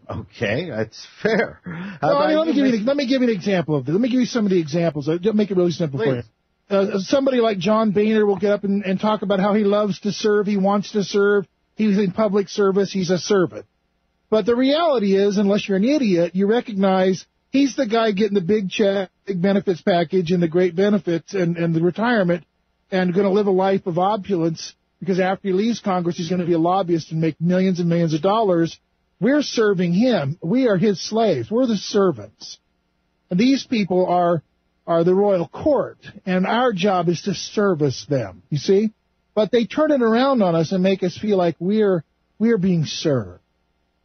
Okay, that's fair. Let me give you an example of this. Let me give you some of the examples. I'll make it really simple for you. Somebody like John Boehner will get up and talk about how he loves to serve, he wants to serve, he's in public service, he's a servant. But the reality is, unless you're an idiot, you recognize he's the guy getting the big check, big benefits package and the great benefits and the retirement and going to live a life of opulence because after he leaves Congress, he's going to be a lobbyist and make millions and millions of dollars. We're serving him. We are his slaves. We're the servants. And these people are the royal court, and our job is to service them, you see? But they turn it around on us and make us feel like we're being served.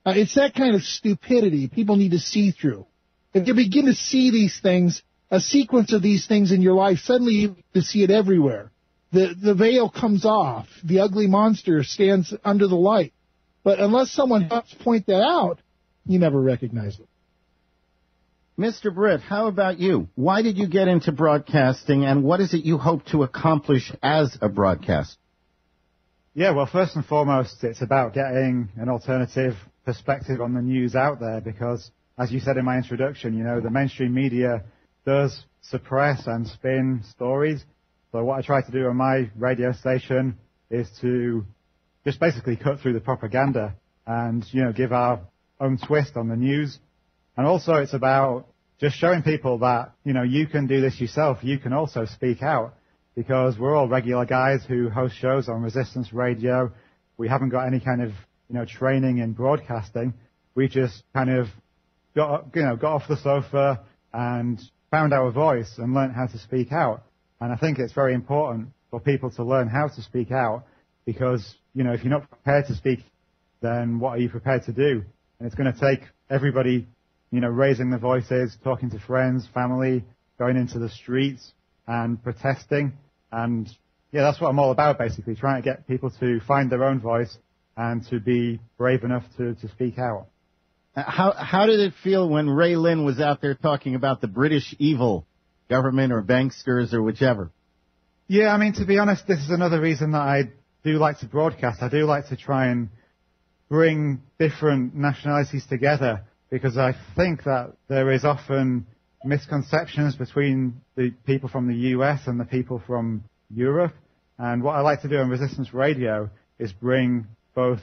It's that kind of stupidity people need to see through. If you begin to see these things, a sequence of these things in your life, suddenly you begin to see it everywhere. The veil comes off. The ugly monster stands under the light. But unless someone helps point that out, you never recognize it. Mr. Britt, how about you? Why did you get into broadcasting, and what is it you hope to accomplish as a broadcaster? Yeah, well, first and foremost, it's about getting an alternative perspective on the news out there because, as you said in my introduction, the mainstream media does suppress and spin stories. So what I try to do on my radio station is to just basically cut through the propaganda and, give our own twist on the news. And also it's about just showing people that, you can do this yourself. You can also speak out because we're all regular guys who host shows on Resistance Radio. We haven't got any kind of, training in broadcasting. We just kind of got off the sofa and found our voice and learned how to speak out. And I think it's very important for people to learn how to speak out because, if you're not prepared to speak, then what are you prepared to do? And it's going to take everybody, raising their voices, talking to friends, family, going into the streets and protesting. And, yeah, that's what I'm all about, basically, trying to get people to find their own voice and to be brave enough to speak out. How did it feel when Ray Lynn was out there talking about the British evil government or banksters or whichever? Yeah, to be honest, this is another reason that I do like to broadcast. I do like to try and bring different nationalities together because I think that there is often misconceptions between the people from the US and the people from Europe. And what I like to do on Resistance Radio is bring both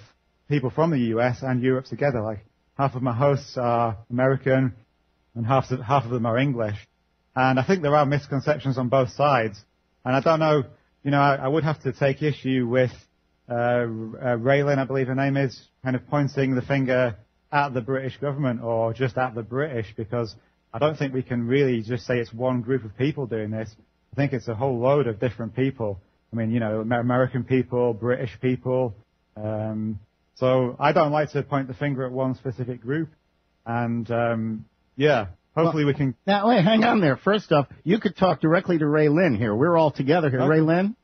people from the US and Europe together. Like half of my hosts are American and half of them are English. And I think there are misconceptions on both sides. And I don't know, I would have to take issue with Raylin, I believe her name is, kind of pointing the finger at the British government or just at the British because I don't think we can really just say it's one group of people doing this. I think it's a whole load of different people. American people, British people. So I don't like to point the finger at one specific group. And, hopefully we can... Now, wait, hang on there. First off, you could talk directly to Ray Lynn here. We're all together here. Okay. Ray Lynn?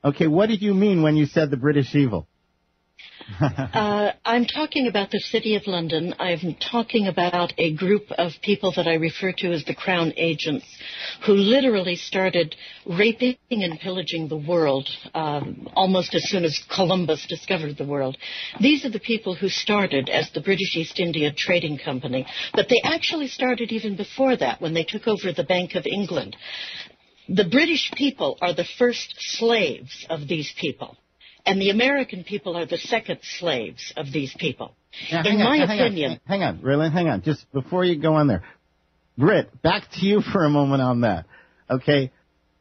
Okay, what did you mean when you said the British evil? I'm talking about the City of London. I'm talking about a group of people that I refer to as the Crown Agents, who literally started raping and pillaging the world almost as soon as Columbus discovered the world. These are the people who started as the British East India Trading Company, but they actually started even before that when they took over the Bank of England. The British people are the first slaves of these people. And the American people are the second slaves of these people. Now, in my opinion... Hang on, Raylin, hang on. Just before you go on there. Britt, back to you for a moment on that. Okay.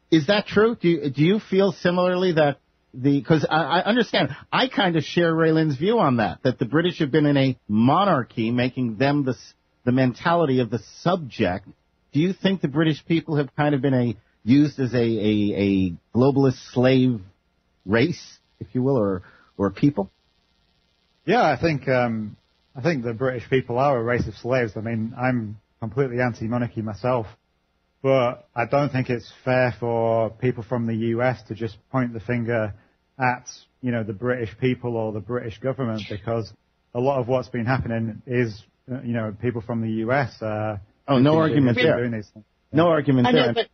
Is that true? Do you feel similarly that because I understand, I kind of share Raylin's view on that the British have been in a monarchy, making them the mentality of the subject. Do you think the British people have kind of been used as a globalist slave race, if you will, or people? Yeah, I think the British people are a race of slaves. I'm completely anti-monarchy myself, but I don't think it's fair for people from the US to just point the finger at, the British people or the British government, because a lot of what's been happening is, people from the US. No argument there. No argument there. I know, but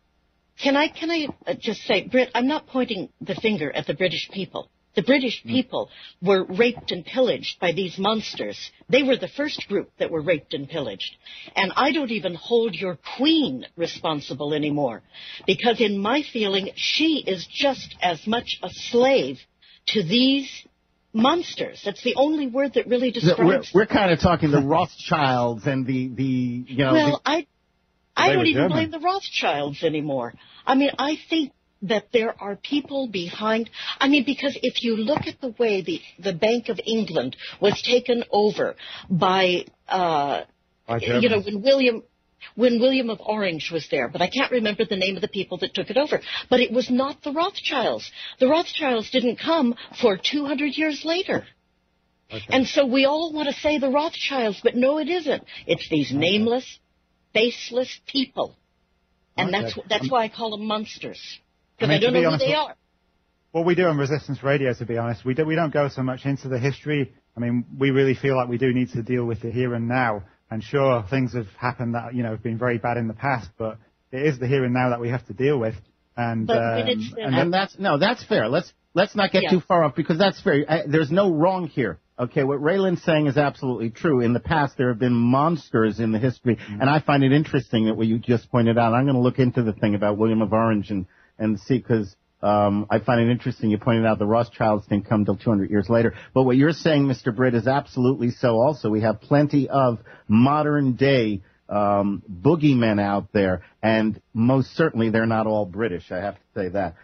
can I just say, Britt, I'm not pointing the finger at the British people. The British people were raped and pillaged by these monsters. They were the first group that were raped and pillaged. And I don't even hold your queen responsible anymore, because in my feeling, she is just as much a slave to these monsters. That's the only word that really describes We're kind of talking the Rothschilds and the Well, I don't even blame the Rothschilds anymore. I mean, I think that there are people behind. I mean, because if you look at the way the Bank of England was taken over by when William of Orange was there, but I can't remember the name of the people that took it over. But it was not the Rothschilds. The Rothschilds didn't come for 200 years later. Okay. And so we all want to say the Rothschilds, but no, it isn't. It's these nameless, faceless people. And that's why I call them monsters. Because I don't know who they are. What we do on Resistance Radio, to be honest, we don't go so much into the history. I mean, we really feel like we do need to deal with the here and now. And sure, things have happened that, have been very bad in the past, but it is the here and now that we have to deal with. And that's fair. Let's not get too far off, because that's fair. There's no wrong here. Okay, what Raylan's saying is absolutely true. In the past, there have been monsters in the history, and I find it interesting that what you just pointed out. I'm going to look into the thing about William of Orange and see, because I find it interesting. You pointed out the Rothschilds didn't come till 200 years later. But what you're saying, Mr. Britt, is absolutely so also. We have plenty of modern-day boogeymen out there, and most certainly they're not all British. I have to say that.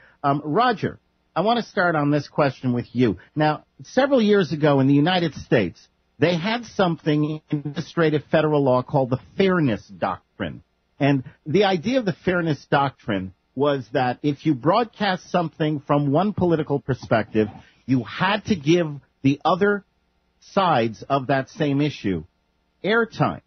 Roger, I want to start on this question with you. Now, several years ago in the United States, they had something in administrative federal law called the Fairness Doctrine. And the idea of the Fairness Doctrine was that if you broadcast something from one political perspective, you had to give the other sides of that same issue airtime.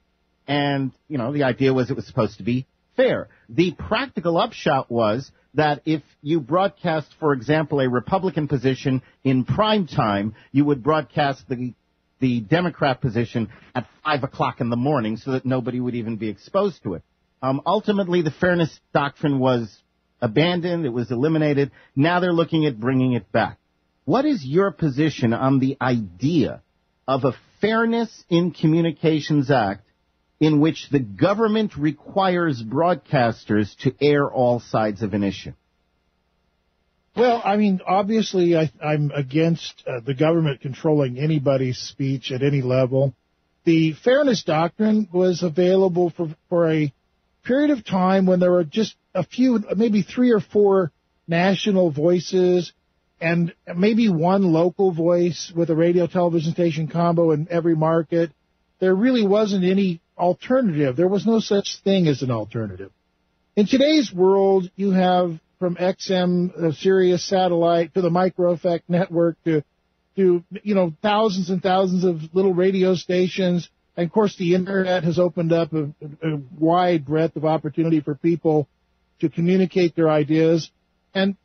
And, the idea was it was supposed to be fair. The practical upshot was that if you broadcast, for example, a Republican position in prime time, you would broadcast the Democrat position at 5 o'clock in the morning so that nobody would even be exposed to it. Ultimately, the Fairness Doctrine was abandoned. It was eliminated. Now they're looking at bringing it back. What is your position on the idea of a Fairness in Communications Act in which the government requires broadcasters to air all sides of an issue? Well, I mean, obviously, I'm against the government controlling anybody's speech at any level. The Fairness Doctrine was available for a period of time when there were just a few, maybe 3 or 4 national voices and maybe one local voice with a radio television station combo in every market. There really wasn't any alternative. There was no such thing as an alternative. In today's world, you have from XM, Sirius satellite, to the Micro Effect network, to thousands and thousands of little radio stations. And of course, the internet has opened up a wide breadth of opportunity for people to communicate their ideas. And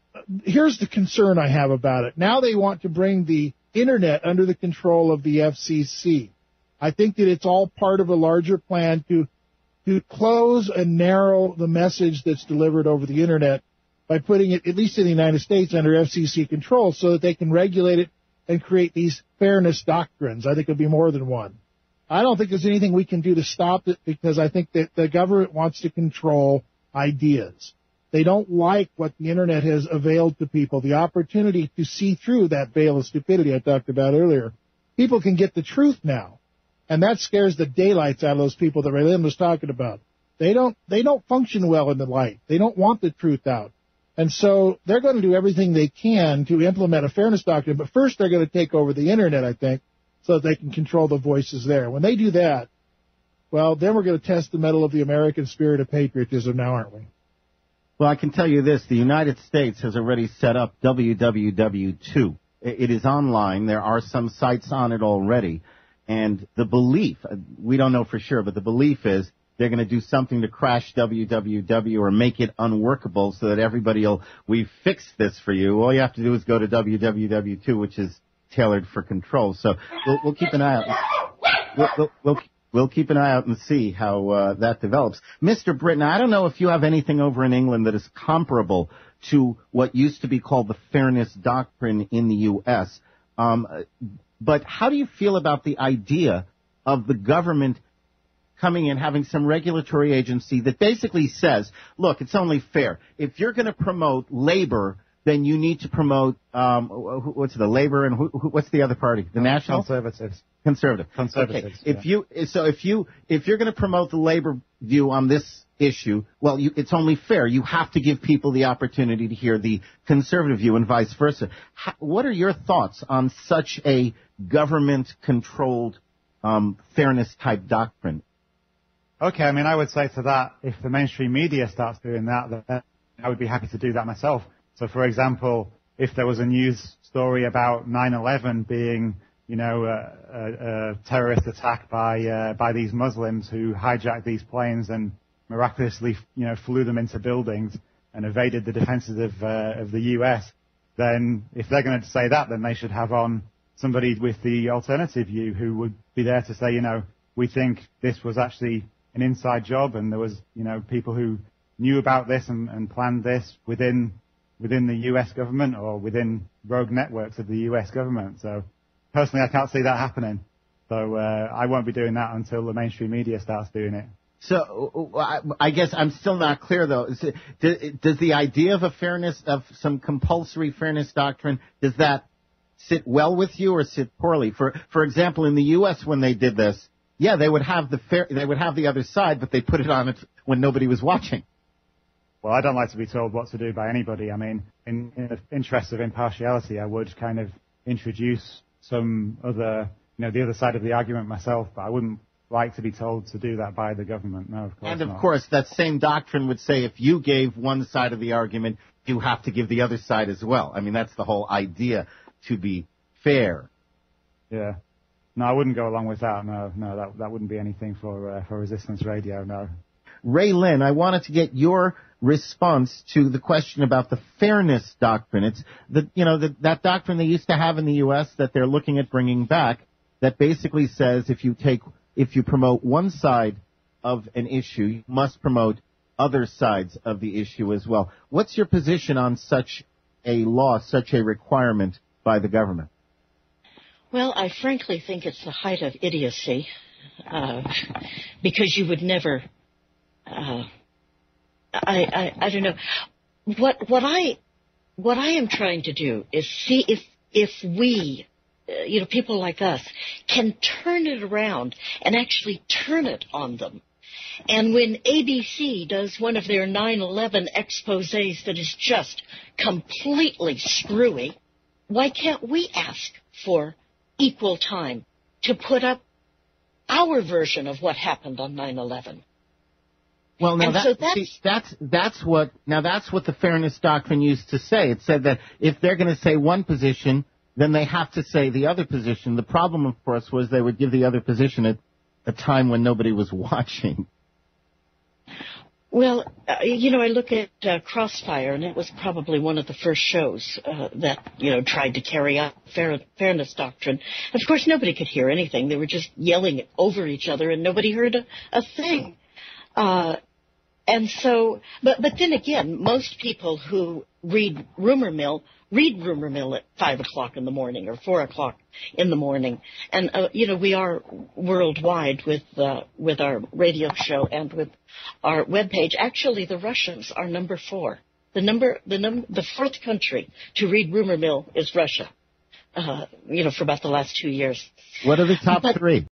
here's the concern I have about it. Now they want to bring the internet under the control of the FCC. I think that it's all part of a larger plan to close and narrow the message that's delivered over the internet by putting it, at least in the United States, under FCC control so that they can regulate it and create these fairness doctrines. I think it'll be more than one. I don't think there's anything we can do to stop it, because I think that the government wants to control ideas. They don't like what the internet has availed to people, the opportunity to see through that veil of stupidity I talked about earlier. People can get the truth now, and that scares the daylights out of those people that Raylene was talking about. They don't function well in the light. They don't want the truth out. And so they're going to do everything they can to implement a fairness doctrine, but first they're going to take over the internet, I think, so that they can control the voices there. When they do that, well, then we're going to test the mettle of the American spirit of patriotism now, aren't we? Well, I can tell you this. The United States has already set up WWW2. It is online. There are some sites on it already. And the belief, we don't know for sure, but the belief is they're going to do something to crash WWW or make it unworkable so that we've fixed this for you. All you have to do is go to WWW2, which is tailored for control. So we'll keep an eye out. We'll keep an eye out and see how that develops. Mr. Britton, I don't know if you have anything over in England that is comparable to what used to be called the fairness doctrine in the U.S. But how do you feel about the idea of the government coming in, having some regulatory agency that basically says, look, it's only fair. If you're going to promote labor, then you need to promote, what's the labor and what's the other party? The National? Conservatives. Conservative. Conservatives. Okay. Yeah. If you're going to promote the labor view on this issue, well, it's only fair. You have to give people the opportunity to hear the conservative view and vice versa. What are your thoughts on such a government-controlled fairness type doctrine? Okay, I mean, I would say to that, if the mainstream media starts doing that, then I would be happy to do that myself. So, for example, if there was a news story about 9/11 being, a terrorist attack by these Muslims who hijacked these planes and miraculously, flew them into buildings and evaded the defenses of the U.S., then if they're going to say that, then they should have on somebody with the alternative view who would be there to say, we think this was actually an inside job and there was, people who knew about this and planned this within the U.S. government or within rogue networks of the U.S. government. So personally, I can't see that happening. So I won't be doing that until the mainstream media starts doing it. So I guess I'm still not clear, though. Does the idea of of some compulsory fairness doctrine, does that sit well with you or sit poorly? For example, in the U.S. when they did this, yeah, they would have the other side, but they put it on it when nobody was watching. Well, I don't like to be told what to do by anybody. I mean, in the interest of impartiality, I would kind of introduce some other, the other side of the argument myself, but I wouldn't like to be told to do that by the government. No, of course not. And of course, that same doctrine would say if you gave one side of the argument, you have to give the other side as well. I mean, that's the whole idea, to be fair. Yeah. No, I wouldn't go along with that. No, that wouldn't be anything for Resistance Radio, no. Ray Lynn, I wanted to get your response to the question about the fairness doctrine. It's that doctrine they used to have in the U.S. that they're looking at bringing back that basically says if you promote one side of an issue, you must promote other sides of the issue as well. What's your position on such a law, such a requirement by the government? Well, I frankly think it's the height of idiocy, because you would never, I don't know. What I am trying to do is see if we, people like us, can turn it around and actually turn it on them. And when ABC does one of their 9/11 exposés that is just completely screwy, why can't we ask for equal time to put up our version of what happened on 9/11? Well, now that's what the fairness doctrine used to say. It said that if they're going to say one position, then they have to say the other position. The problem, of course, was they would give the other position at a time when nobody was watching. Well, I look at Crossfire, and it was probably one of the first shows that, tried to carry out fairness doctrine. Of course, nobody could hear anything. They were just yelling over each other, and nobody heard a thing. And so, but then again, most people who read Rumor Mill at 5 o'clock in the morning or 4 o'clock in the morning. And, we are worldwide with our radio show and with our webpage. Actually, the Russians are number 4. The fourth country to read Rumor Mill is Russia, for about the last 2 years. What are the top 3?